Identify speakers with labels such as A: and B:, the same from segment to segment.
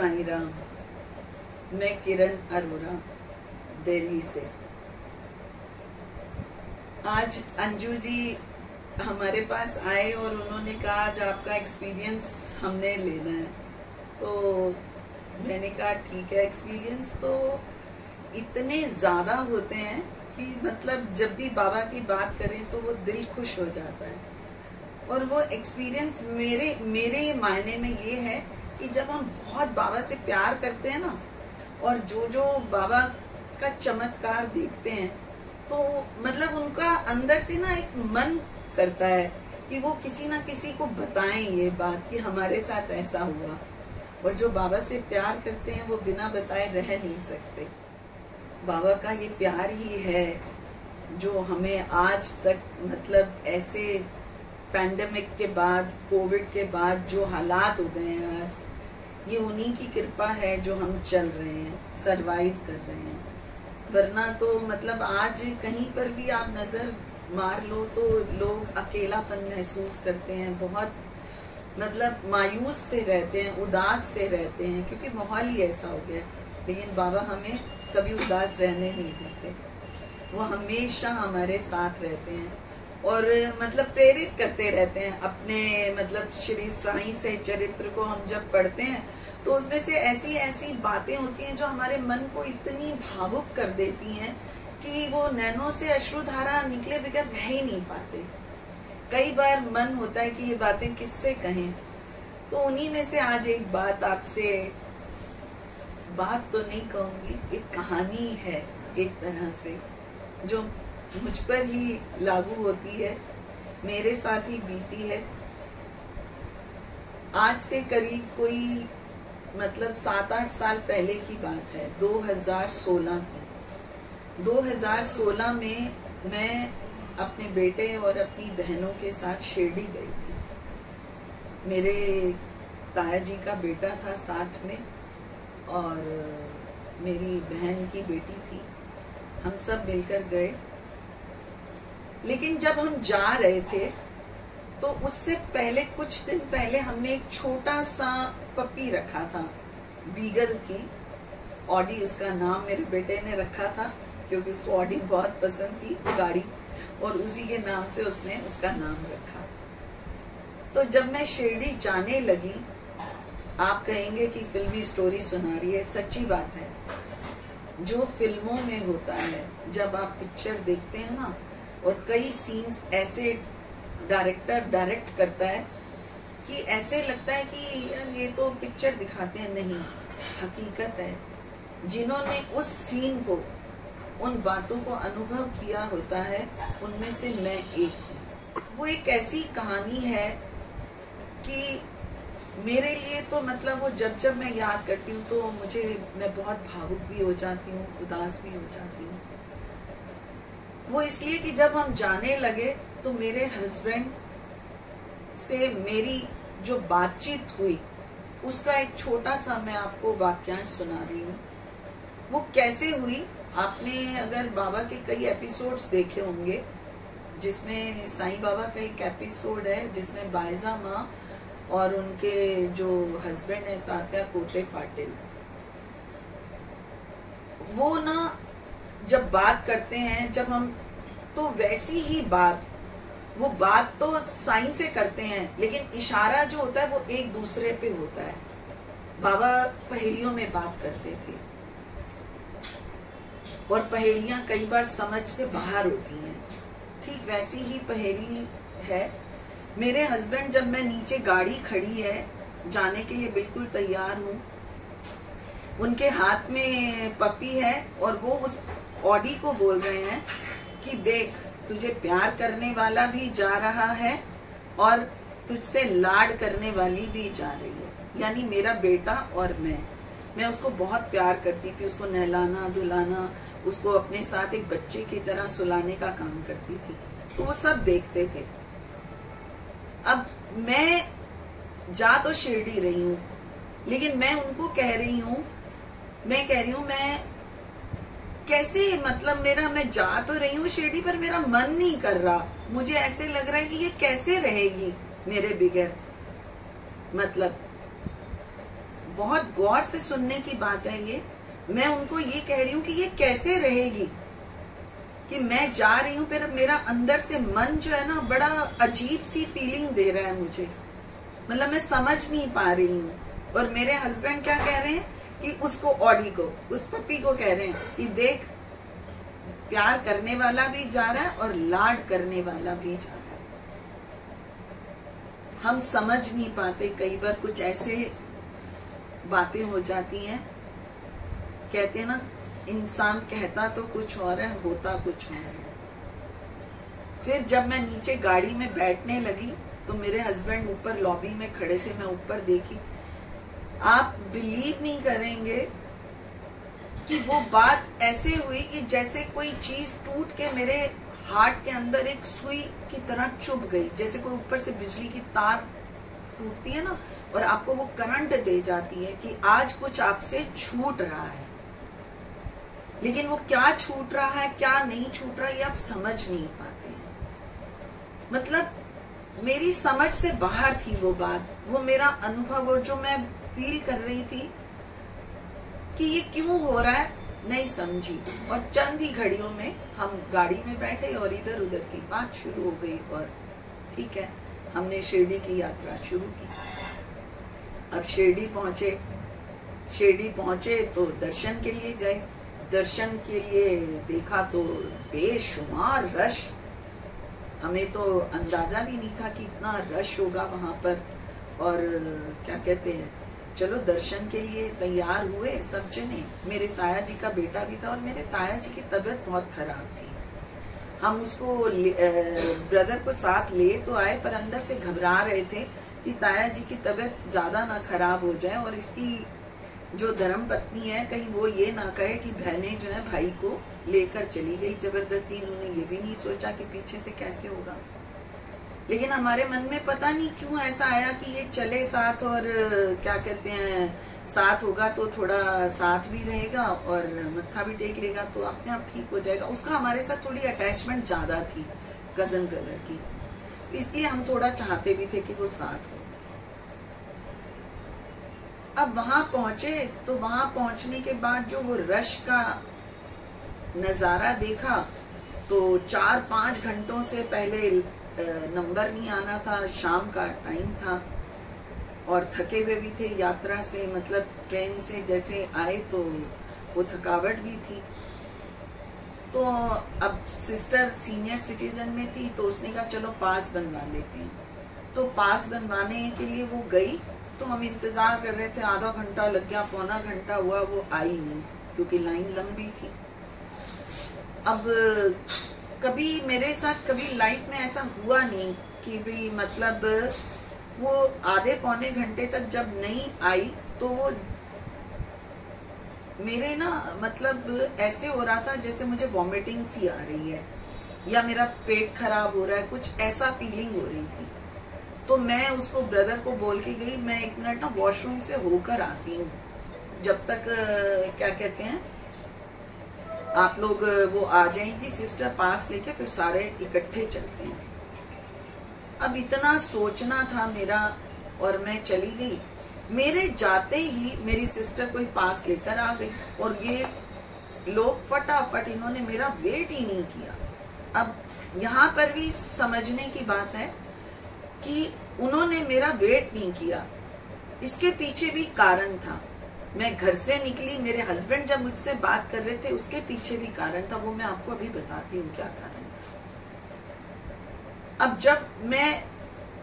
A: साईं राम। मैं किरण अरोरा दिल्ली से। आज अंजू जी हमारे पास आए और उन्होंने कहा आज आपका एक्सपीरियंस हमने लेना है। तो मैंने कहा ठीक है। एक्सपीरियंस तो इतने ज़्यादा होते हैं कि मतलब जब भी बाबा की बात करें तो वो दिल खुश हो जाता है। और वो एक्सपीरियंस मेरे मायने में ये है कि जब हम बहुत बाबा से प्यार करते हैं ना, और जो बाबा का चमत्कार देखते हैं, तो मतलब उनका अंदर से ना एक मन करता है कि वो किसी ना किसी को बताएं ये बात कि हमारे साथ ऐसा हुआ। और जो बाबा से प्यार करते हैं वो बिना बताए रह नहीं सकते। बाबा का ये प्यार ही है जो हमें आज तक मतलब ऐसे पैंडेमिक के बाद, कोविड के बाद जो हालात हो गए हैं आज, ये उन्हीं की कृपा है जो हम चल रहे हैं, सरवाइव कर रहे हैं। वरना तो मतलब आज कहीं पर भी आप नज़र मार लो तो लोग अकेलापन महसूस करते हैं, बहुत मतलब मायूस से रहते हैं, उदास से रहते हैं, क्योंकि माहौल ही ऐसा हो गया। लेकिन बाबा हमें कभी उदास रहने नहीं देते, वो हमेशा हमारे साथ रहते हैं और मतलब प्रेरित करते रहते हैं अपने मतलब श्री साईं से चरित्र को हम जब पढ़ते हैं तो उसमें से ऐसी ऐसी बातें होती हैं जो हमारे मन को इतनी भावुक कर देती हैं कि वो नैनों से अश्रुधारा निकले बगैर रह ही नहीं पाते। कई बार मन होता है कि ये बातें किससे कहें, तो उन्हीं में से आज एक बात आपसे, बात तो नहीं कहूँगी, एक कहानी है एक तरह से जो मुझ पर ही लागू होती है, मेरे साथ ही बीती है। आज से करीब कोई मतलब 7-8 साल पहले की बात है, 2016 की। 2016 में मैं अपने बेटे और अपनी बहनों के साथ शिरडी गई थी। मेरे ताया जी का बेटा था साथ में और मेरी बहन की बेटी थी, हम सब मिलकर गए। लेकिन जब हम जा रहे थे तो उससे पहले कुछ दिन पहले हमने एक छोटा सा पपी रखा था, बीगल थी, ऑडी उसका नाम मेरे बेटे ने रखा था क्योंकि उसको ऑडी बहुत पसंद थी गाड़ी, और उसी के नाम से उसने उसका नाम रखा। तो जब मैं शिरडी जाने लगी, आप कहेंगे कि फिल्मी स्टोरी सुना रही है, सच्ची बात है। जो फिल्मों में होता है, जब आप पिक्चर देखते हैं ना, और कई सीन्स ऐसे डायरेक्टर डायरेक्ट करता है कि ऐसे लगता है कि ये तो पिक्चर दिखाते हैं, नहीं, हकीकत है। जिन्होंने उस सीन को, उन बातों को अनुभव किया होता है, उनमें से मैं एक हूँ। वो एक ऐसी कहानी है कि मेरे लिए तो मतलब वो जब मैं याद करती हूँ तो मैं बहुत भावुक भी हो जाती हूँ, उदास भी हो जाती हूँ। वो इसलिए कि जब हम जाने लगे तो मेरे हस्बैंड से मेरी जो बातचीत हुई उसका एक छोटा सा मैं आपको वाक्यांश सुना रही हूँ। वो कैसे हुई, आपने अगर बाबा के कई एपिसोड्स देखे होंगे, जिसमें साईं बाबा का एक एपिसोड है जिसमें बायजा माँ और उनके जो हस्बैंड है तात्या कोते पाटिल, वो ना जब बात करते हैं, जब हम तो वैसी ही बात, वो बात तो साईं से करते हैं लेकिन इशारा जो होता है वो एक दूसरे पे होता है। बाबा पहेलियों में बात करते थे और पहेलियां कई बार समझ से बाहर होती हैं, ठीक वैसी ही पहेली है। मेरे हस्बैंड, जब मैं नीचे गाड़ी खड़ी है, जाने के लिए बिल्कुल तैयार हूँ, उनके हाथ में पपी है और वो उस ऑडी को बोल रहे हैं कि देख, तुझे प्यार करने वाला भी जा रहा है और तुझसे लाड करने वाली भी जा रही है, यानी मेरा बेटा और मैं उसको बहुत प्यार करती थी, उसको नहलाना धुलाना, उसको अपने साथ एक बच्चे की तरह सुलाने का काम करती थी। तो वो सब देखते थे। अब मैं जा तो शिरडी रही हूँ, लेकिन मैं उनको कह रही हूँ, मैं कैसे, मतलब मैं जा तो रही हूँ शिरडी पर मेरा मन नहीं कर रहा, मुझे ऐसे लग रहा है कि ये कैसे रहेगी मेरे बिगैर। मतलब बहुत गौर से सुनने की बात है ये। मैं उनको ये कह रही हूँ कि ये कैसे रहेगी कि मैं जा रही हूँ, फिर मेरा अंदर से मन जो है ना बड़ा अजीब सी फीलिंग दे रहा है मुझे, मतलब मैं समझ नहीं पा रही हूँ। और मेरे हस्बैंड क्या कह रहे हैं कि उसको, ऑडी को, उस पप्पी को कह रहे हैं कि देख, प्यार करने वाला भी जा रहा है और लाड करने वाला भी जा रहा है। हम समझ नहीं पाते, कई बार कुछ ऐसे बातें हो जाती हैं। कहते हैं ना, इंसान कहता तो कुछ और है, होता कुछ और है। फिर जब मैं नीचे गाड़ी में बैठने लगी तो मेरे हस्बैंड ऊपर लॉबी में खड़े थे, मैं ऊपर देखी। आप बिलीव नहीं करेंगे कि वो बात ऐसे हुई कि जैसे कोई चीज टूट के मेरे हार्ट के अंदर एक सुई की तरह चुभ गई, जैसे कोई ऊपर से बिजली की तार टूटती है ना और आपको वो करंट दे जाती है कि आज कुछ आपसे छूट रहा है। लेकिन वो क्या छूट रहा है, क्या नहीं छूट रहा, ये आप समझ नहीं पाते हैं। मतलब मेरी समझ से बाहर थी वो बात, वो मेरा अनुभव, और जो मैं फील कर रही थी कि ये क्यों हो रहा है, नहीं समझी। और चंद ही घड़ियों में हम गाड़ी में बैठे और इधर उधर की बात शुरू हो गई और ठीक है, हमने शिरडी की यात्रा शुरू की। अब शिरडी पहुंचे तो दर्शन के लिए गए। दर्शन के लिए देखा तो बेशुमार रश, हमें तो अंदाजा भी नहीं था कि इतना रश होगा वहां पर। और क्या कहते हैं, चलो दर्शन के लिए तैयार हुए सब जने। मेरे ताया जी का बेटा भी था और मेरे ताया जी की तबीयत बहुत खराब थी। हम उसको ब्रदर को साथ ले तो आए, पर अंदर से घबरा रहे थे कि ताया जी की तबीयत ज्यादा ना खराब हो जाए और इसकी जो धर्म पत्नी है कहीं वो ये ना कहे कि बहनें जो है भाई को लेकर चली गई जबरदस्ती। इन्होंने ये भी नहीं सोचा कि पीछे से कैसे होगा। लेकिन हमारे मन में पता नहीं क्यों ऐसा आया कि ये चले साथ, और क्या कहते हैं, साथ होगा तो थोड़ा साथ भी रहेगा और मत्था भी टेक लेगा तो अपने आप ठीक हो जाएगा। उसका हमारे साथ थोड़ी अटैचमेंट ज्यादा थी कजन ब्रदर की, इसलिए हम थोड़ा चाहते भी थे कि वो साथ हो। अब वहां पहुंचे तो वहां पहुंचने के बाद जो वो रश का नजारा देखा तो 4-5 घंटों से पहले नंबर नहीं आना था, शाम का टाइम था और थके हुए भी थे यात्रा से, मतलब ट्रेन से जैसे आए तो वो थकावट भी थी। तो अब सिस्टर सीनियर सिटीजन में थी तो उसने कहा चलो पास बनवा लेते हैं। तो पास बनवाने के लिए वो गई तो हम इंतजार कर रहे थे, आधा घंटा लग गया, पौना घंटा हुआ, वो आई नहीं क्योंकि लाइन लंबी थी। अब कभी मेरे साथ कभी लाइफ में ऐसा हुआ नहीं कि भी मतलब वो आधे पौने घंटे तक जब नहीं आई तो वो मेरे ना मतलब ऐसे हो रहा था जैसे मुझे वॉमिटिंग सी आ रही है या मेरा पेट खराब हो रहा है, कुछ ऐसा फीलिंग हो रही थी। तो मैं उसको ब्रदर को बोल के गई, मैं 1 मिनट ना वॉशरूम से होकर आती हूँ, जब तक क्या कहते हैं आप लोग वो आ जाएंगी सिस्टर पास लेके, फिर सारे इकट्ठे चलते हैं। अब इतना सोचना था मेरा और मैं चली गई। मेरे जाते ही मेरी सिस्टर कोई पास लेकर आ गई और ये लोग फटाफट, इन्होंने मेरा वेट ही नहीं किया। अब यहाँ पर भी समझने की बात है कि उन्होंने मेरा वेट नहीं किया, इसके पीछे भी कारण था। मैं घर से निकली, मेरे हस्बैंड जब मुझसे बात कर रहे थे उसके पीछे भी कारण था, वो मैं आपको अभी बताती हूँ क्या कारण था। अब जब मैं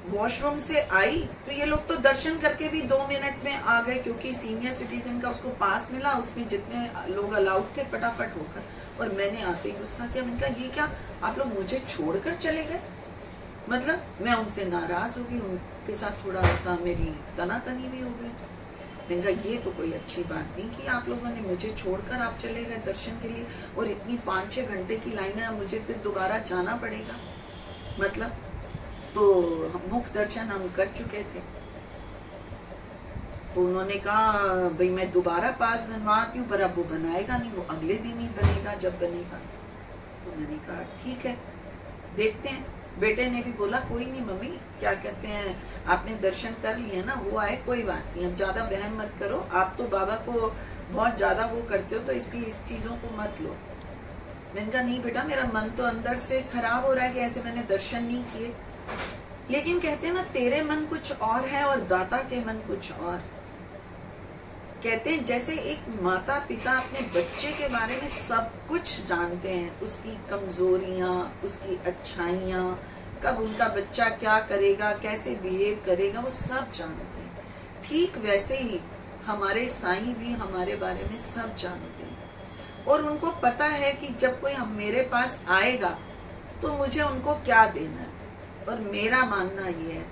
A: वॉशरूम से आई तो ये लोग तो दर्शन करके भी 2 मिनट में आ गए, क्योंकि सीनियर सिटीजन का उसको पास मिला, उसमें जितने लोग अलाउड थे फटाफट होकर। और मैंने आते ही गुस्सा किया, मैंने कहा ये क्या आप लोग मुझे छोड़कर चले गए। मतलब मैं उनसे नाराज हो गई, उनके साथ थोड़ा सा मेरी तनातनी भी हो गई। मैंने कहा ये तो कोई अच्छी बात नहीं कि आप लोगों ने मुझे छोड़कर आप चले गए दर्शन के लिए, और इतनी 5-6 घंटे की लाइन है, मुझे फिर दोबारा जाना पड़ेगा। मतलब तो मुख्य दर्शन हम कर चुके थे। तो उन्होंने कहा भाई मैं दोबारा पास बनवाती हूँ, पर अब वो बनाएगा नहीं, वो अगले दिन ही बनेगा जब बनेगा। तो मैंने कहा ठीक है देखते हैं। बेटे ने भी बोला कोई नहीं मम्मी, क्या कहते हैं, आपने दर्शन कर लिए ना, वो आए कोई बात नहीं, अब ज्यादा वहम मत करो, आप तो बाबा को बहुत ज्यादा वो करते हो तो इसलिए इस चीजों को मत लो। मैंने कहा नहीं बेटा, मेरा मन तो अंदर से खराब हो रहा है कि ऐसे मैंने दर्शन नहीं किए। लेकिन कहते हैं ना, तेरे मन कुछ और है और दाता के मन कुछ और। कहते हैं जैसे एक माता पिता अपने बच्चे के बारे में सब कुछ जानते हैं, उसकी कमजोरियां, उसकी अच्छाइयां, कब उनका बच्चा क्या करेगा, कैसे बिहेव करेगा, वो सब जानते हैं। ठीक वैसे ही हमारे साईं भी हमारे बारे में सब जानते हैं और उनको पता है कि जब कोई हम मेरे पास आएगा तो मुझे उनको क्या देना है। और मेरा मानना ये है,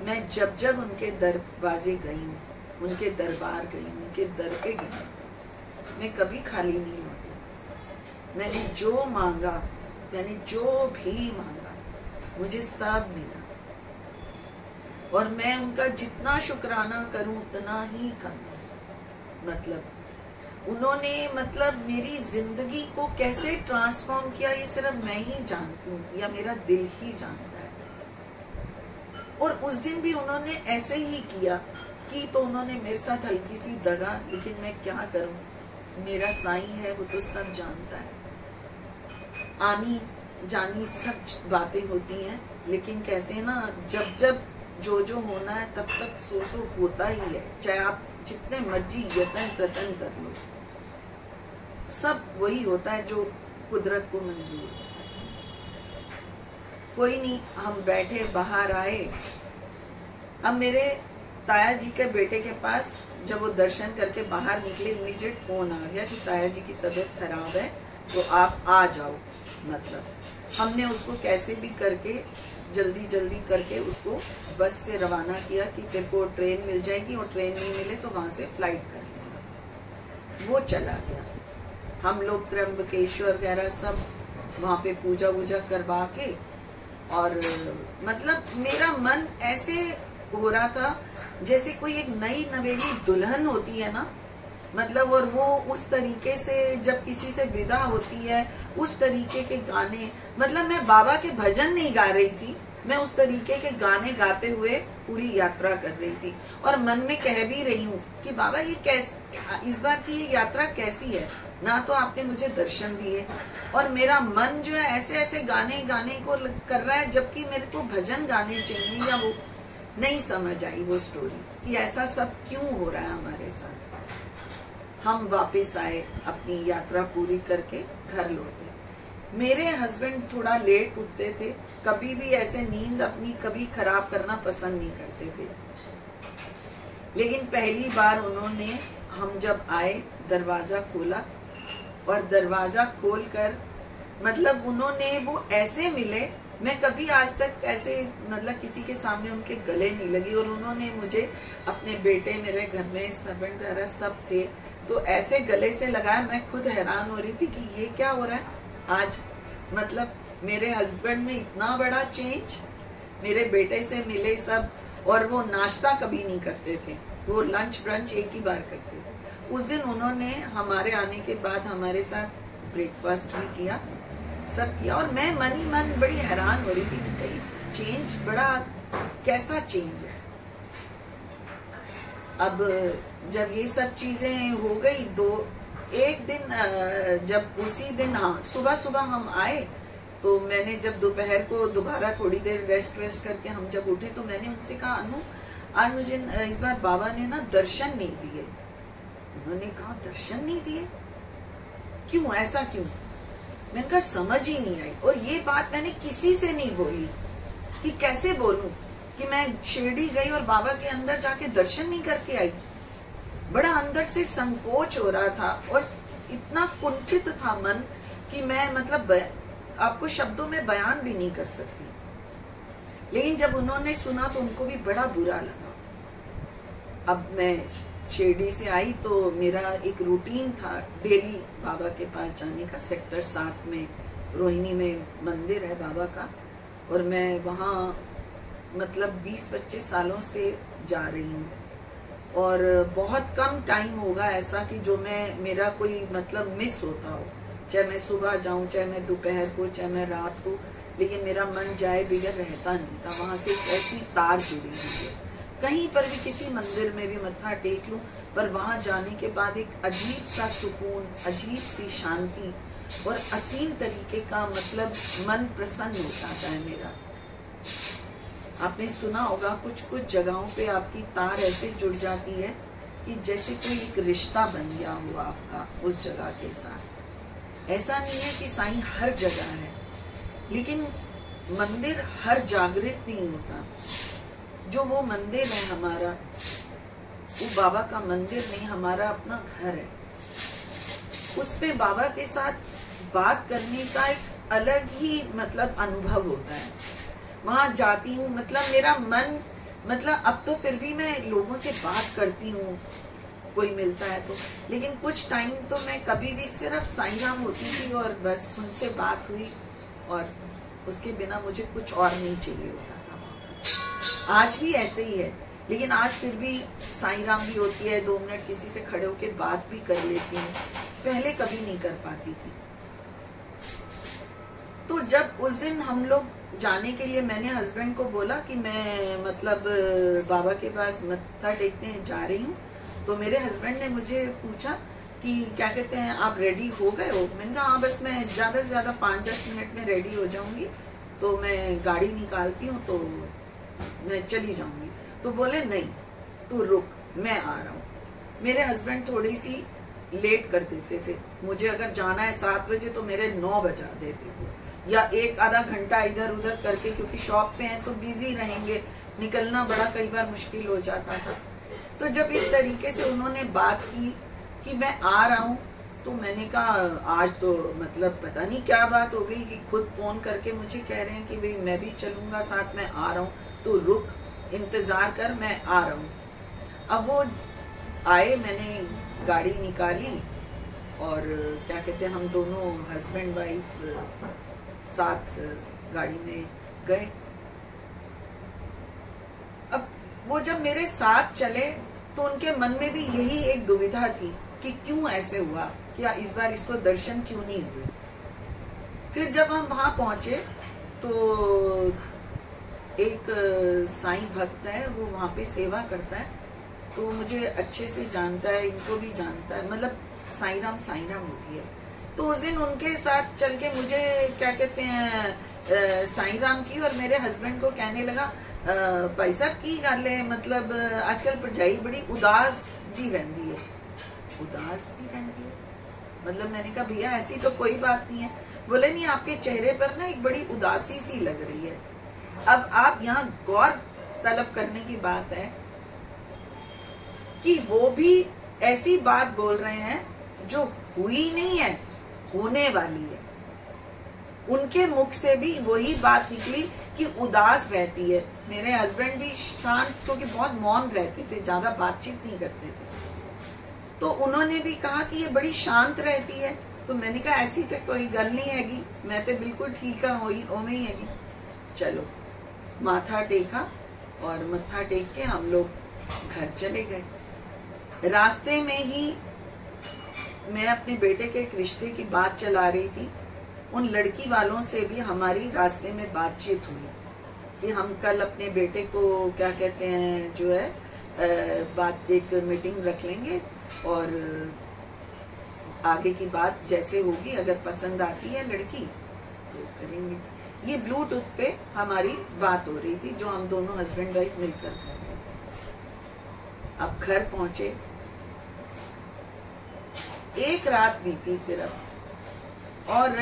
A: मैं जब जब उनके दरवाजे गई हूँ, उनके दरबार गई, उनके दर पे गई, मैं कभी खाली नहीं लौटी। मैंने जो मांगा, मैंने जो भी मांगा, मुझे सब मिला। और मैं उनका जितना शुक्राना करूं उतना ही कम है। मतलब उन्होंने मेरी जिंदगी को कैसे ट्रांसफॉर्म किया ये सिर्फ मैं ही जानती हूँ या मेरा दिल ही जानता है। और उस दिन भी उन्होंने ऐसे ही किया कि तो उन्होंने मेरे साथ हल्की सी दगा, लेकिन मैं क्या करूं, मेरा साईं है, वो तो सब जानता है। आनी जानी सब बातें होती हैं, लेकिन कहते हैं ना, जब जब जो जो होना है तब तक सो होता ही है, चाहे आप जितने मर्जी यतन प्रतन कर लो, सब वही होता है जो कुदरत को मंजूर है। कोई नहीं, हम बैठे, बाहर आए। अब मेरे ताया जी के बेटे के पास जब वो दर्शन करके बाहर निकले, इमीडिएट फोन आ गया कि ताया जी की तबीयत खराब है तो आप आ जाओ। मतलब हमने उसको कैसे भी करके जल्दी जल्दी करके उसको बस से रवाना किया कि तेरे को ट्रेन मिल जाएगी, और ट्रेन नहीं मिले तो वहां से फ्लाइट कर लेना। वो चला गया। हम लोग त्र्यंबकेश्वर वगैरह सब वहां पे पूजा वूजा करवा के, और मतलब मेरा मन ऐसे हो रहा था जैसे कोई एक नई नवेली दुल्हन होती है ना, मतलब, और वो उस तरीके से जब किसी से विदा होती है, उस तरीके के गाने, मतलब मैं बाबा के भजन नहीं गा रही थी, मैं उस तरीके के गाने गाते हुए पूरी यात्रा कर रही थी। और मन में कह भी रही हूँ कि बाबा ये कैसे, इस बार की ये यात्रा कैसी है, ना तो आपने मुझे दर्शन दिए, और मेरा मन जो है ऐसे ऐसे गाने गाने को कर रहा है, जबकि मेरे को भजन गाने चाहिए। या वो नहीं समझ आई वो स्टोरी कि ऐसा सब क्यों हो रहा है हमारे साथ। हम वापस आए, अपनी यात्रा पूरी करके घर लौटे। मेरे हस्बैंड थोड़ा लेट उठते थे, कभी भी ऐसे नींद अपनी कभी खराब करना पसंद नहीं करते थे। लेकिन पहली बार उन्होंने, हम जब आए, दरवाजा खोला, और दरवाजा खोलकर मतलब उन्होंने वो ऐसे मिले, मैं कभी आज तक ऐसे मतलब किसी के सामने उनके गले नहीं लगी। और उन्होंने मुझे, अपने बेटे, मेरे घर में सर्वेंट वगैरह सब थे, तो ऐसे गले से लगाया। मैं खुद हैरान हो रही थी कि ये क्या हो रहा है आज। मतलब मेरे हस्बैंड में इतना बड़ा चेंज, मेरे बेटे से मिले सब, और वो नाश्ता कभी नहीं करते थे, वो लंच ब्रंच एक ही बार करते थे। उस दिन उन्होंने हमारे आने के बाद हमारे साथ ब्रेकफास्ट भी किया, सब किया। और मैं मन ही मन बड़ी हैरान हो रही थी कि कहीं चेंज बड़ा, कैसा चेंज है। अब जब ये सब चीजें हो गई, एक दिन जब उसी दिन, हाँ, सुबह सुबह हम आए, तो मैंने जब दोपहर को दोबारा थोड़ी देर रेस्ट वेस्ट करके हम जब उठे, तो मैंने उनसे कहा, अनु आज मुझे इस बार बाबा ने ना दर्शन नहीं दिए। उन्होंने कहा दर्शन नहीं दिए, क्यों, ऐसा क्यों? मैंने कहा समझ ही नहीं आई। और ये बात मैंने किसी से नहीं बोली कि कैसे बोलूं कि मैं शिरडी गई और बाबा के अंदर जाके दर्शन नहीं करके आई। बड़ा अंदर से संकोच हो रहा था और इतना कुंठित था मन कि मैं मतलब आपको शब्दों में बयान भी नहीं कर सकती। लेकिन जब उन्होंने सुना तो उनको भी बड़ा बुरा लगा। अब मैं शिरडी से आई तो मेरा एक रूटीन था डेली बाबा के पास जाने का। सेक्टर 7 में रोहिणी में मंदिर है बाबा का, और मैं वहाँ मतलब 20-25 सालों से जा रही हूँ। और बहुत कम टाइम होगा ऐसा कि जो मेरा कोई मतलब मिस होता हो, चाहे मैं सुबह जाऊं, चाहे मैं दोपहर को, चाहे मैं रात को, लेकिन मेरा मन जाए बगैर रहता नहीं था। वहाँ से एक ऐसी तार जुड़ी हुई है, कहीं पर भी किसी मंदिर में भी मत्था टेक लूँ, पर वहाँ जाने के बाद एक अजीब सा सुकून, अजीब सी शांति और असीम तरीके का मतलब मन प्रसन्न हो जाता है मेरा। आपने सुना होगा कुछ कुछ जगहों पे आपकी तार ऐसे जुड़ जाती है कि जैसे कोई एक रिश्ता बन गया हुआ आपका उस जगह के साथ। ऐसा नहीं है कि साईं हर जगह है, लेकिन मंदिर हर जागृत नहीं होता। जो वो मंदिर है हमारा, वो बाबा का मंदिर नहीं, हमारा अपना घर है। उसमें बाबा के साथ बात करने का एक अलग ही मतलब अनुभव होता है। वहां जाती हूँ, मतलब मेरा मन, मतलब अब तो फिर भी मैं लोगों से बात करती हूँ कोई मिलता है तो, लेकिन कुछ टाइम तो मैं कभी भी सिर्फ साईं राम होती थी और बस उनसे बात हुई और उसके बिना मुझे कुछ और नहीं चाहिए होता था। आज भी ऐसे ही है, लेकिन आज फिर भी साईं राम भी होती है, 2 मिनट किसी से खड़े होके बात भी कर लेती हूँ, पहले कभी नहीं कर पाती थी। तो जब उस दिन हम लोग जाने के लिए, मैंने हस्बैंड को बोला कि मैं मतलब बाबा के पास मत्था टेकने जा रही हूँ, तो मेरे हस्बैंड ने मुझे पूछा कि क्या कहते हैं आप रेडी हो गए हो? मैंने कहा हाँ, बस मैं ज़्यादा से ज़्यादा 5-10 मिनट में रेडी हो जाऊंगी, तो मैं गाड़ी निकालती हूँ तो मैं चली जाऊंगी। तो बोले नहीं, तू रुक, मैं आ रहा हूँ। मेरे हस्बैंड थोड़ी सी लेट कर देते थे, मुझे अगर जाना है 7 बजे तो मेरे 9 बजा देते थे, या 1-आधा घंटा इधर उधर करके, क्योंकि शॉप पे हैं तो बिजी रहेंगे, निकलना बड़ा कई बार मुश्किल हो जाता था। तो जब इस तरीके से उन्होंने बात की कि मैं आ रहा हूँ, तो मैंने कहा आज तो मतलब पता नहीं क्या बात हो गई कि खुद फोन करके मुझे कह रहे हैं कि भाई मैं भी चलूंगा साथ में, आ रहा हूँ, तो रुक, इंतजार कर, मैं आ रहा हूँ। अब वो आए, मैंने गाड़ी निकाली और क्या कहते हैं हम दोनों हस्बैंड वाइफ साथ गाड़ी में गए। अब वो जब मेरे साथ चले तो उनके मन में भी यही एक दुविधा थी कि क्यों ऐसे हुआ, क्या इस बार इसको दर्शन क्यों नहीं हुए। फिर जब हम वहां पहुंचे तो एक साईं भक्त है, वो वहां पे सेवा करता है, तो मुझे अच्छे से जानता है, इनको भी जानता है, मतलब साईं राम होती है। तो उस दिन उनके साथ चल के मुझे क्या कहते हैं साईं राम की, और मेरे हस्बैंड को कहने लगा भाई साहब की गल है, मतलब आजकल भरजाई बड़ी उदास जी रहती है। उदास जी रहती है मतलब? मैंने कहा भैया ऐसी तो कोई बात नहीं है। बोले नहीं, आपके चेहरे पर ना एक बड़ी उदासी सी लग रही है। अब आप यहाँ गौर तलब करने की बात है कि वो भी ऐसी बात बोल रहे हैं जो हुई नहीं है, होने वाली है। उनके मुख से भी वही बात निकली कि उदास रहती है। मेरे हस्बैंड भी शांत, क्योंकि बहुत मौन रहते थे, ज्यादा बातचीत नहीं करते थे, तो उन्होंने भी कहा कि ये बड़ी शांत रहती है। तो मैंने कहा ऐसी तो कोई गल नहीं हैगी, मैं तो बिल्कुल ठीक है, ओमे ही हैगी। चलो माथा टेका और मत्था टेक के हम लोग घर चले गए। रास्ते में ही मैं अपने बेटे के एक रिश्ते की बात चला रही थी। उन लड़की वालों से भी हमारी रास्ते में बातचीत हुई कि हम कल अपने बेटे को क्या कहते हैं जो है बात, एक मीटिंग रख लेंगे और आगे की बात जैसे होगी, अगर पसंद आती है लड़की तो करेंगे। ये ब्लूटूथ पे हमारी बात हो रही थी, जो हम दोनों हस्बैंड वाइफ मिलकर कर रहे थे। अब घर पहुंचे, एक रात बीती सिर्फ, और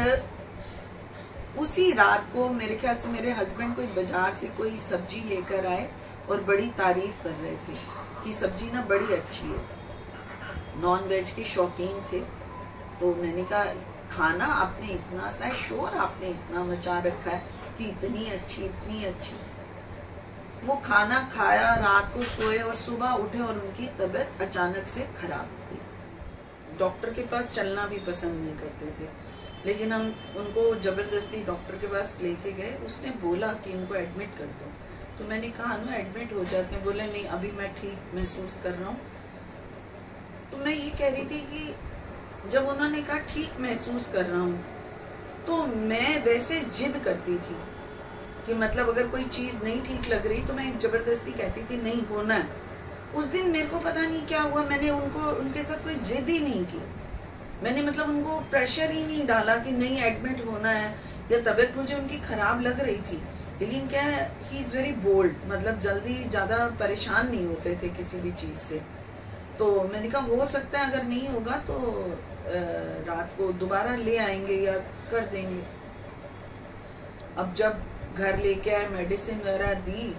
A: उसी रात को मेरे ख्याल से मेरे हस्बैंड कोई बाजार से कोई सब्जी लेकर आए और बड़ी तारीफ कर रहे थे कि सब्जी ना बड़ी अच्छी है। नॉन वेज के शौकीन थे, तो मैंने कहा खाना आपने इतना सा शोर आपने इतना मचा रखा है कि इतनी अच्छी। वो खाना खाया, रात को सोए और सुबह उठे और उनकी तबीयत अचानक से खराब हो गई। डॉक्टर के पास चलना भी पसंद नहीं करते थे, लेकिन हम उनको जबरदस्ती डॉक्टर के पास लेके गए। उसने बोला कि इनको एडमिट कर दो, तो मैंने कहा ना एडमिट हो जाते हैं। बोले नहीं, अभी मैं ठीक महसूस कर रहा हूँ। तो मैं ये कह रही थी कि जब उन्होंने कहा ठीक महसूस कर रहा हूँ, तो मैं वैसे जिद करती थी कि मतलब अगर कोई चीज नहीं ठीक लग रही तो मैं जबरदस्ती कहती थी नहीं होना है। उस दिन मेरे को पता नहीं क्या हुआ, मैंने उनके साथ कोई जिद ही नहीं की। मैंने मतलब उनको प्रेशर ही नहीं डाला कि नहीं एडमिट होना है, या तबीयत मुझे उनकी खराब लग रही थी। लेकिन क्या है, ही इज वेरी बोल्ड, मतलब जल्दी ज्यादा परेशान नहीं होते थे किसी भी चीज से। तो मैंने कहा हो सकता है अगर नहीं होगा तो रात को दोबारा ले आएंगे या कर देंगे। अब जब घर लेके आए, मेडिसिन वगैरह दी,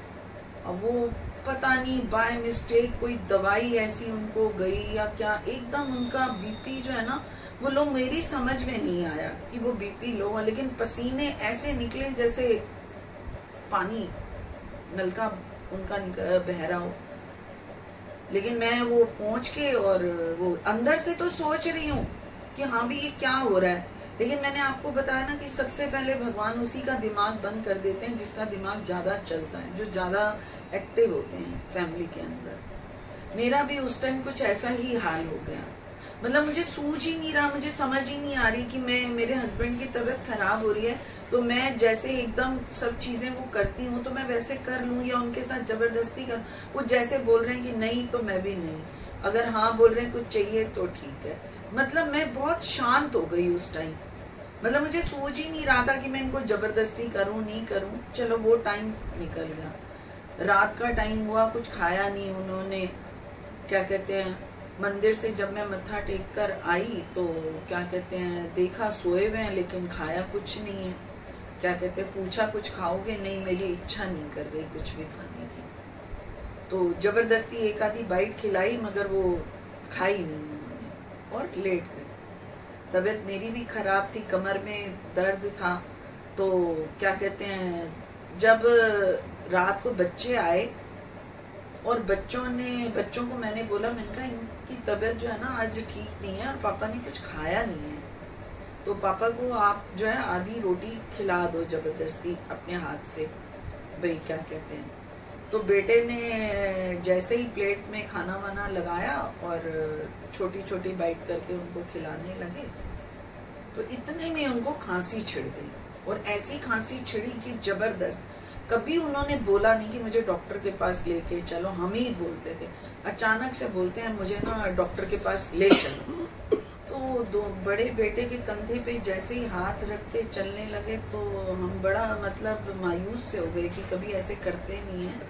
A: अब वो पता नहीं बाय मिस्टेक कोई दवाई ऐसी उनको गई या क्या, एकदम उनका बीपी जो है ना, वो लोग मेरी समझ में नहीं आया कि वो बीपी लो है, लेकिन पसीने ऐसे निकले जैसे पानी नलका उनका बह रहा हो। लेकिन मैं वो पहुंच के, और वो अंदर से तो सोच रही हूँ कि हाँ भी ये क्या हो रहा है, लेकिन मैंने आपको बताया ना कि सबसे पहले भगवान उसी का दिमाग बंद कर देते हैं जिसका दिमाग ज्यादा चलता है, जो ज्यादा एक्टिव होते हैं फैमिली के अंदर। मेरा भी उस टाइम कुछ ऐसा ही हाल हो गया। मतलब मुझे सूझ ही नहीं रहा, मुझे समझ ही नहीं आ रही कि मेरे हस्बैंड की तबीयत खराब हो रही है तो मैं जैसे एकदम सब चीजें वो करती हूँ तो मैं वैसे कर लूँ या उनके साथ जबरदस्ती कर। वो जैसे बोल रहे हैं कि नहीं तो मैं भी नहीं, अगर हाँ बोल रहे हैं कुछ चाहिए तो ठीक है। मतलब मैं बहुत शांत हो गई उस टाइम। मतलब मुझे सोच ही नहीं रहा था कि मैं इनको जबरदस्ती करूं नहीं करूं। चलो वो टाइम निकल गया। रात का टाइम हुआ, कुछ खाया नहीं उन्होंने। क्या कहते हैं, मंदिर से जब मैं मत्था टेक कर आई तो क्या कहते हैं देखा सोए हुए हैं, लेकिन खाया कुछ नहीं है। क्या कहते हैं पूछा कुछ खाओगे, नहीं मेरी इच्छा नहीं कर रही कुछ भी खाने की। तो जबरदस्ती एक आधी बाइट खिलाई, मगर वो खाई नहीं उन्होंने और लेट गए। तबीयत मेरी भी खराब थी, कमर में दर्द था। तो क्या कहते हैं जब रात को बच्चे आए और बच्चों को मैंने बोला, मैंने कहा इनकी तबीयत जो है ना आज ठीक नहीं है और पापा ने कुछ खाया नहीं है, तो पापा को आप जो है आधी रोटी खिला दो जबरदस्ती अपने हाथ से। भाई क्या कहते हैं, तो बेटे ने जैसे ही प्लेट में खाना वाना लगाया और छोटी छोटी बाइट करके उनको खिलाने लगे, तो इतने में उनको खांसी छिड़ गई। और ऐसी खांसी छिड़ी कि जबरदस्त। कभी उन्होंने बोला नहीं कि मुझे डॉक्टर के पास लेके चलो, हम ही बोलते थे। अचानक से बोलते हैं मुझे ना डॉक्टर के पास ले चलो। तो दो बड़े बेटे के कंधे पे जैसे ही हाथ रख के चलने लगे तो हम बड़ा मतलब मायूस से हो गए कि कभी ऐसे करते नहीं है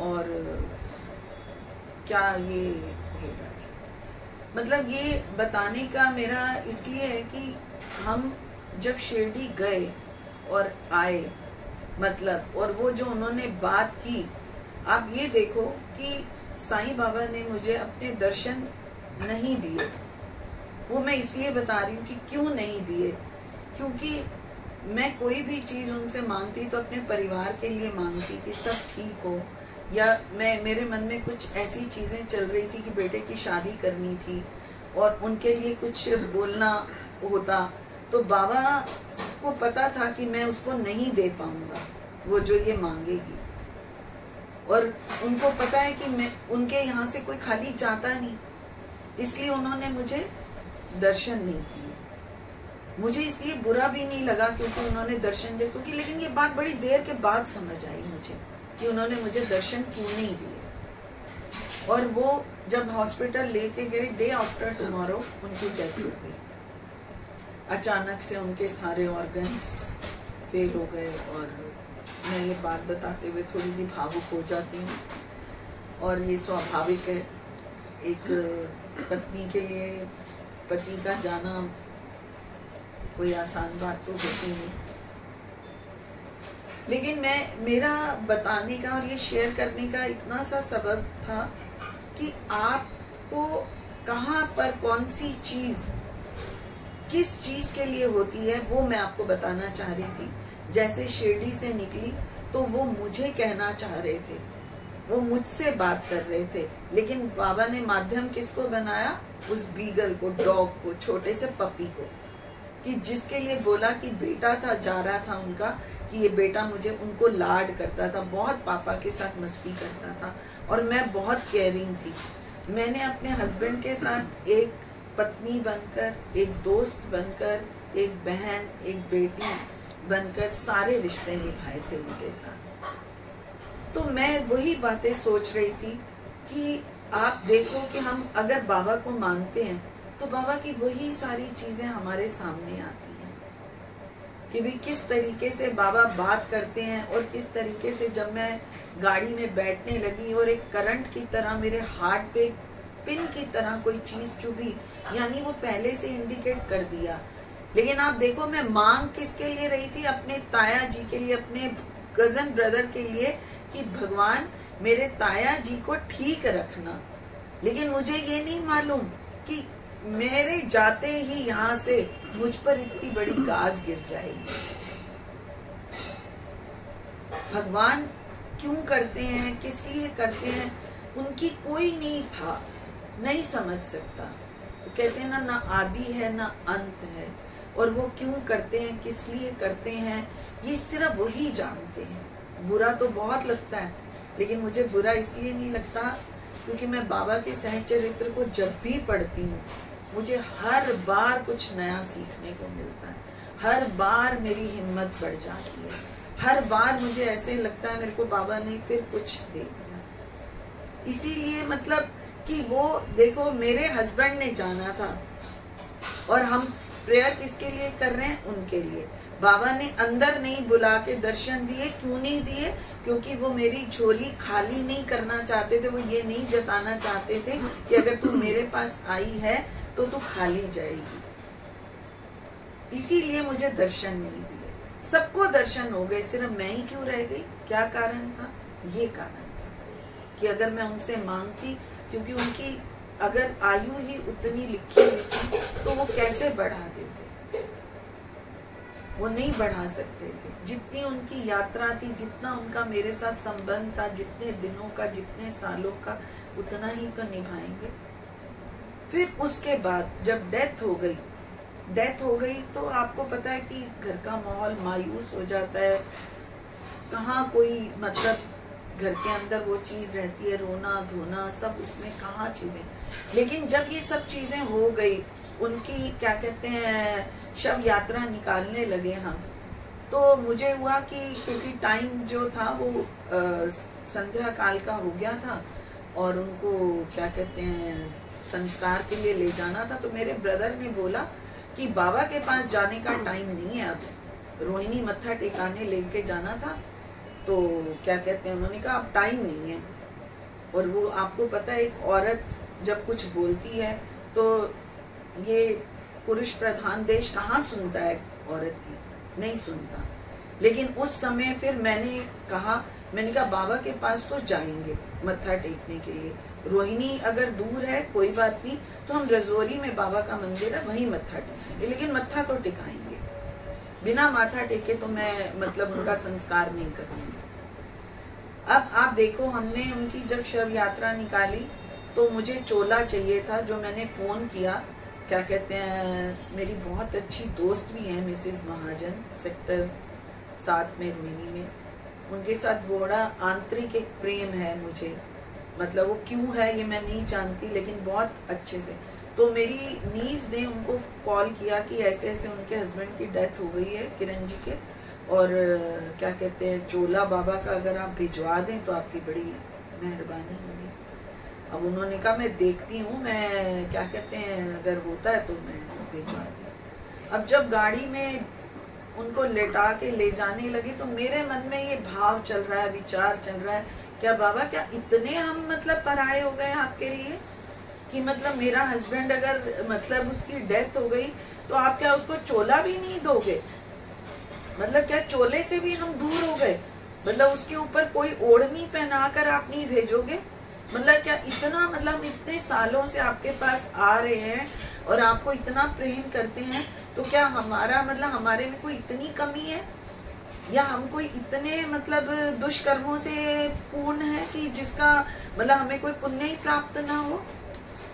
A: और क्या ये हो रहा है। मतलब ये बताने का मेरा इसलिए है कि हम जब शिरडी गए और आए, मतलब और वो जो उन्होंने बात की, आप ये देखो कि साईं बाबा ने मुझे अपने दर्शन नहीं दिए। वो मैं इसलिए बता रही हूँ कि क्यों नहीं दिए, क्योंकि मैं कोई भी चीज उनसे मांगती तो अपने परिवार के लिए मांगती कि सब ठीक हो, या मेरे मन में कुछ ऐसी चीजें चल रही थी कि बेटे की शादी करनी थी और उनके लिए कुछ बोलना होता, तो बाबा को पता था कि मैं उसको नहीं दे पाऊंगा वो जो ये मांगेगी, और उनको पता है कि मैं उनके यहाँ से कोई खाली जाता नहीं, इसलिए उन्होंने मुझे दर्शन नहीं किए। मुझे इसलिए बुरा भी नहीं लगा क्योंकि उन्होंने दर्शन दिए, क्योंकि लेकिन ये बात बड़ी देर के बाद समझ आई मुझे कि उन्होंने मुझे दर्शन क्यों नहीं दिए। और वो जब हॉस्पिटल लेके गए, डे आफ्टर टुमारो उनकी डेथ हो गई। अचानक से उनके सारे ऑर्गन्स फेल हो गए। और मैं ये बात बताते हुए थोड़ी सी भावुक हो जाती हूँ, और ये स्वाभाविक है। एक पत्नी के लिए पति का जाना कोई आसान बात तो होती नहीं, लेकिन मेरा बताने का और ये शेयर करने का इतना सा सबब था कि आपको कहाँ पर कौन सी चीज किस चीज के लिए होती है वो मैं आपको बताना चाह रही थी। जैसे शिरडी से निकली तो वो मुझे कहना चाह रहे थे, वो मुझसे बात कर रहे थे, लेकिन बाबा ने माध्यम किसको बनाया, उस बीगल को, डॉग को, छोटे से पपी को, कि जिसके लिए बोला कि बेटा था, जा रहा था उनका, कि ये बेटा मुझे उनको लाड करता था, बहुत पापा के साथ मस्ती करता था और मैं बहुत केयरिंग थी। मैंने अपने हस्बैंड के साथ एक पत्नी बनकर, एक दोस्त बनकर, एक बहन, एक बेटी बनकर सारे रिश्ते निभाए थे उनके साथ। तो मैं वही बातें सोच रही थी कि आप देखो कि हम अगर बाबा को मानते हैं तो बाबा की वही सारी चीजें हमारे सामने आती हैं कि भी किस तरीके से बाबा बात करते हैं, और किस तरीके से जब मैं गाड़ी में बैठने लगी और एक करंट की तरह मेरे हार्ट पे पिन की तरह कोई चीज चुभी, यानी वो पहले से इंडिकेट कर दिया। लेकिन आप देखो मैं मांग किसके लिए रही थी? अपने ताया जी के लिए, अपने कजन ब्रदर के लिए, कि भगवान मेरे ताया जी को ठीक रखना। लेकिन मुझे ये नहीं मालूम कि मेरे जाते ही यहाँ से मुझ पर इतनी बड़ी गाज गिर जाएगी। भगवान क्यों करते हैं, किस लिए करते हैं, उनकी कोई नहीं था, नहीं समझ सकता। तो कहते हैं ना आदि है ना अंत है, और वो क्यों करते हैं, किस लिए करते हैं, ये सिर्फ वही जानते हैं। बुरा तो बहुत लगता है, लेकिन मुझे बुरा इसलिए नहीं लगता क्योंकि मैं बाबा के सहचरित्र को जब भी पढ़ती हूँ मुझे हर बार कुछ नया सीखने को मिलता है। हर बार मेरी हिम्मत बढ़ जाती है। हर बार मुझे ऐसे लगता है मेरे को बाबा ने फिर कुछ दे दिया। इसीलिए मतलब कि वो देखो मेरे हस्बैंड ने जाना था, और हम प्रेयर किसके लिए कर रहे हैं? उनके लिए। बाबा ने अंदर नहीं बुला के दर्शन दिए। क्यों नहीं दिए? क्योंकि वो मेरी झोली खाली नहीं करना चाहते थे। वो ये नहीं जताना चाहते थे कि अगर तू मेरे पास आई है तो तू खाली जाएगी। इसीलिए मुझे दर्शन नहीं दिए। सबको दर्शन हो गए, सिर्फ मैं ही क्यों रह गई? क्या कारण था? ये कारण था कि अगर मैं उनसे मांगती, क्योंकि उनकी अगर आयु ही उतनी लिखी हुई थी तो वो कैसे बढ़ा देते? वो नहीं बढ़ा सकते थे। जितनी उनकी यात्रा थी, जितना उनका मेरे साथ संबंध था, जितने दिनों का, जितने सालों का, उतना ही तो निभाएंगे। फिर उसके बाद जब डेथ हो गई तो आपको पता है कि घर का माहौल मायूस हो जाता है। कहाँ कोई मतलब घर के अंदर वो चीज रहती है, रोना धोना सब, उसमें कहाँ चीजें। लेकिन जब ये सब चीजें हो गई, उनकी क्या कहते हैं शव यात्रा निकालने लगे हम, तो मुझे हुआ कि क्योंकि टाइम जो था वो संध्या काल का हो गया था और उनको क्या कहते हैं संस्कार के लिए ले जाना था। तो मेरे ब्रदर ने बोला कि बाबा के पास जाने का टाइम नहीं है, अब रोहिणी मत्था टेकाने लेके जाना था। तो क्या कहते हैं उन्होंने कहा अब टाइम नहीं है। और वो आपको पता है एक औरत जब कुछ बोलती है तो ये पुरुष प्रधान देश कहाँ सुनता है औरत की, नहीं सुनता। लेकिन उस समय फिर मैंने कहा बाबा के पास तो जाएंगे मत्था टेकने के लिए। रोहिणी अगर दूर है कोई बात नहीं, तो हम रजौरी में बाबा का मंदिर है वहीं मत्था टेकेंगे, लेकिन मत्था तो टिकाएंगे। बिना माथा टेके तो मैं मतलब उनका संस्कार नहीं करूंगी। अब आप देखो हमने उनकी जब शव यात्रा निकाली तो मुझे चोला चाहिए था, जो मैंने फोन किया। क्या कहते हैं मेरी बहुत अच्छी दोस्त भी है मिसेस महाजन, सेक्टर 7 में रोहिणी में। उनके साथ बड़ा आंतरिक एक प्रेम है मुझे, मतलब वो क्यों है ये मैं नहीं जानती, लेकिन बहुत अच्छे से। तो मेरी नीज ने उनको कॉल किया कि ऐसे ऐसे उनके हस्बैंड की डेथ हो गई है किरण जी के, और क्या कहते हैं चोला बाबा का अगर आप भिजवा दें तो आपकी बड़ी मेहरबानी होगी। अब उन्होंने कहा मैं देखती हूँ, मैं क्या कहते हैं अगर होता है तो मैं भिजवा दी। अब जब गाड़ी में उनको लेटा के ले जाने लगे तो मेरे मन में ये भाव चल रहा है, विचार चल रहा है, क्या बाबा क्या इतने हम मतलब पराये हो गए आपके लिए कि मतलब मेरा हस्बैंड अगर मतलब उसकी डेथ हो गई तो आप क्या उसको चोला भी नहीं दोगे? मतलब क्या चोले से भी हम दूर हो गए? मतलब उसके ऊपर कोई ओढ़नी पहनाकर आप नहीं भेजोगे? मतलब क्या इतना मतलब इतने सालों से आपके पास आ रहे हैं और आपको इतना प्रेम करते हैं, तो क्या हमारा मतलब हमारे में कोई इतनी कमी है या हम कोई इतने मतलब दुष्कर्मों से पूर्ण है कि जिसका मतलब हमें कोई पुण्य ही प्राप्त ना हो?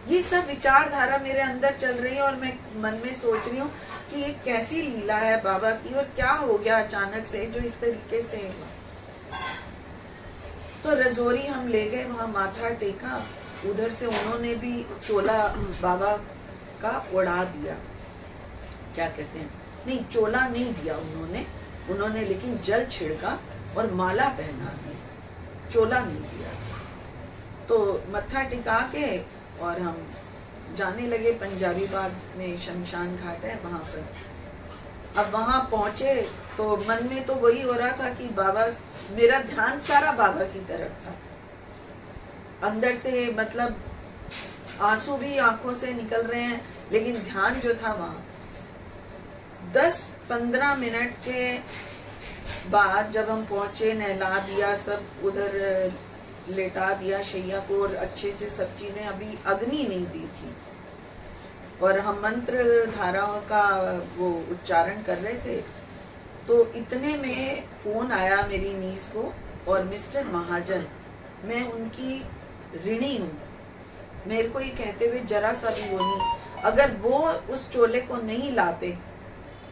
A: ये सब विचारधारा मेरे अंदर चल रही है और मैं मन में सोच रही हूँ कि ये कैसी लीला है बाबा की और क्या हो गया अचानक से जो इस तरीके से। तो रजौरी हम ले गए, वहां माथा टेका, उधर से उन्होंने भी चोला बाबा का उड़ा दिया, क्या कहते हैं, नहीं चोला नहीं दिया उन्होंने लेकिन जल छिड़का और माला पहना दी, चोला नहीं दिया। तो मत्था टिका के और हम जाने लगे। पंजाबी बाग में शमशान घाट है वहां पर। अब वहां पहुंचे तो मन में तो वही हो रहा था कि बाबा, मेरा ध्यान सारा बाबा की तरफ था। अंदर से मतलब आंसू भी आंखों से निकल रहे हैं, लेकिन ध्यान जो था वहां। 10-15 मिनट के बाद जब हम पहुंचे, नहला दिया, सब उधर लेटा दिया शैया को और अच्छे से सब चीजें, अभी अग्नि नहीं दी थी और हम मंत्र धाराओं का वो उच्चारण कर रहे थे। तो इतने में फोन आया मेरी नीस को, और मिस्टर महाजन, मैं उनकी ऋणी हूँ, मेरे को ये कहते हुए जरा सा भी वो नहीं, अगर वो उस चोले को नहीं लाते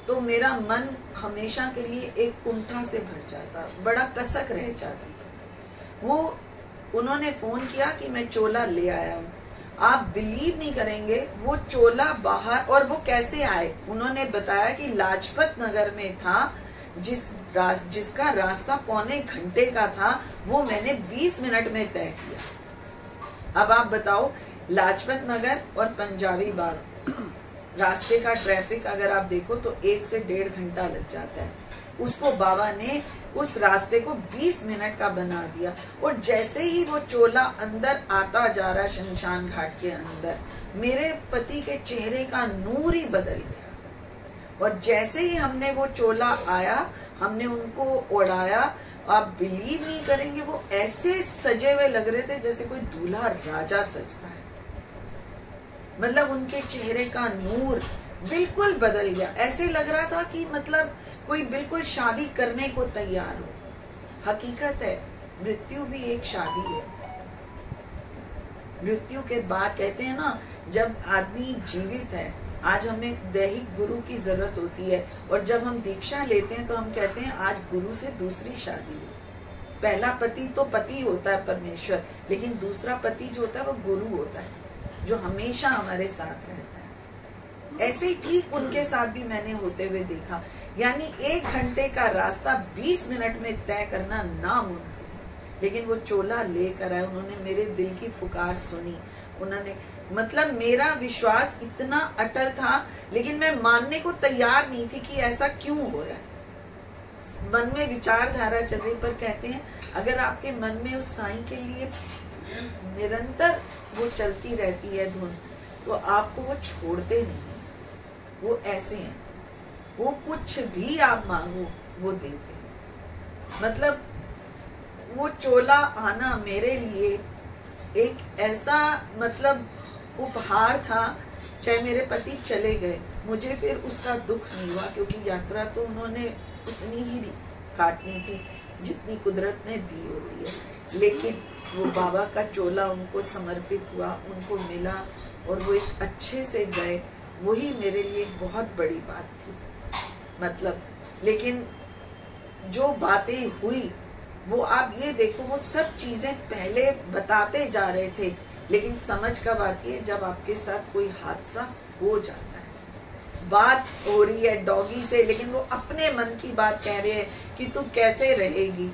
A: तो मेरा मन हमेशा के लिए एक कुंठा से भर जाता, बड़ा कसक रह जाती। वो उन्होंने फोन किया कि मैं चोला ले आया हूँ। आप बिलीव नहीं करेंगे, वो चोला बाहर, और वो कैसे आए, उन्होंने बताया कि लाजपत नगर में था, जिसका रास्ता पौने घंटे का था, वो मैंने 20 मिनट में तय किया। अब आप बताओ, लाजपत नगर और पंजाबी बाग रास्ते का ट्रैफिक अगर आप देखो तो 1 से 1.5 घंटा लग जाता है। उसको बाबा ने उस रास्ते को 20 मिनट का बना दिया। और जैसे ही वो चोला अंदर आता जा रहा शमशान घाट के अंदर, मेरे पति के चेहरे का नूर ही बदल गया। और जैसे ही हमने वो चोला आया, हमने उनको ओढ़ाया, आप बिलीव नहीं करेंगे, वो ऐसे सजे हुए लग रहे थे जैसे कोई दूल्हा राजा सजता है। मतलब उनके चेहरे का नूर बिल्कुल बदल गया। ऐसे लग रहा था कि मतलब कोई बिल्कुल शादी करने को तैयार हो। हकीकत है, मृत्यु भी एक शादी है। मृत्यु के बाद कहते हैं ना, जब आदमी जीवित है, आज हमें दैहिक गुरु की जरूरत होती है, और जब हम दीक्षा लेते हैं तो हम कहते हैं आज गुरु से दूसरी शादी है। पहला पति तो पति होता है परमेश्वर, लेकिन दूसरा पति जो होता है वो गुरु होता है, जो हमेशा हमारे साथ रहता है। ऐसे ही ठीक उनके साथ भी मैंने होते हुए देखा। यानी 1 घंटे का रास्ता 20 मिनट में तय करना नामुमकिन, लेकिन वो चोला लेकर आए। उन्होंने मेरे दिल की पुकार सुनी। उन्होंने, मतलब मेरा विश्वास इतना अटल था, लेकिन मैं मानने को तैयार नहीं थी कि ऐसा क्यों हो रहा है। मन में विचारधारा चल रही, पर कहते हैं अगर आपके मन में उस साईं के लिए निरंतर वो चलती रहती है धुन, तो आपको वो छोड़ते नहीं। वो ऐसे हैं, वो कुछ भी आप मांगो वो देते हैं। मतलब वो चोला आना मेरे लिए एक ऐसा मतलब उपहार था। चाहे मेरे पति चले गए, मुझे फिर उसका दुख नहीं हुआ, क्योंकि यात्रा तो उन्होंने उतनी ही काटनी थी जितनी कुदरत ने दी होती है। लेकिन वो बाबा का चोला उनको समर्पित हुआ, उनको मिला, और वो एक अच्छे से गए। वही मेरे लिए बहुत बड़ी बात थी। मतलब लेकिन जो बातें हुई, वो आप ये देखो, वो सब चीजें पहले बताते जा रहे थे, लेकिन समझ कब आती है, जब आपके साथ कोई हादसा हो जाता है। बात हो रही है डॉगी से, लेकिन वो अपने मन की बात कह रहे हैं कि तू कैसे रहेगी,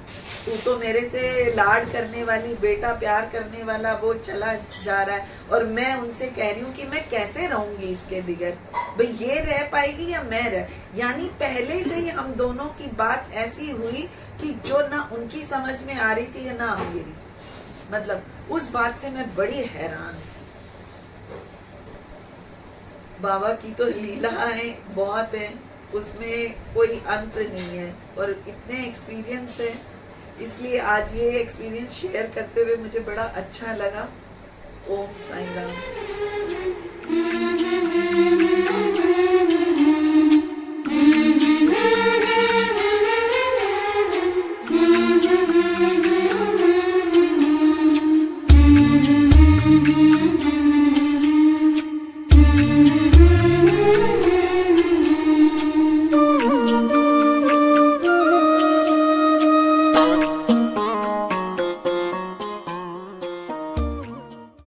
A: तू तो मेरे से लाड करने वाली, बेटा प्यार करने वाला वो चला जा रहा है, और मैं उनसे कह रही हूँ कि मैं कैसे रहूंगी इसके बगैर, भाई ये रह पाएगी या मैं रह। यानी पहले से ही हम दोनों की बात ऐसी हुई कि जो ना उनकी समझ में आ रही थी ना मेरी। मतलब उस बात से मैं बड़ी हैरान। बाबा की तो लीलाएं बहुत है, उसमें कोई अंत नहीं है, और इतने एक्सपीरियंस है, इसलिए आज ये एक्सपीरियंस शेयर करते हुए मुझे बड़ा अच्छा लगा। ओम साईं राम।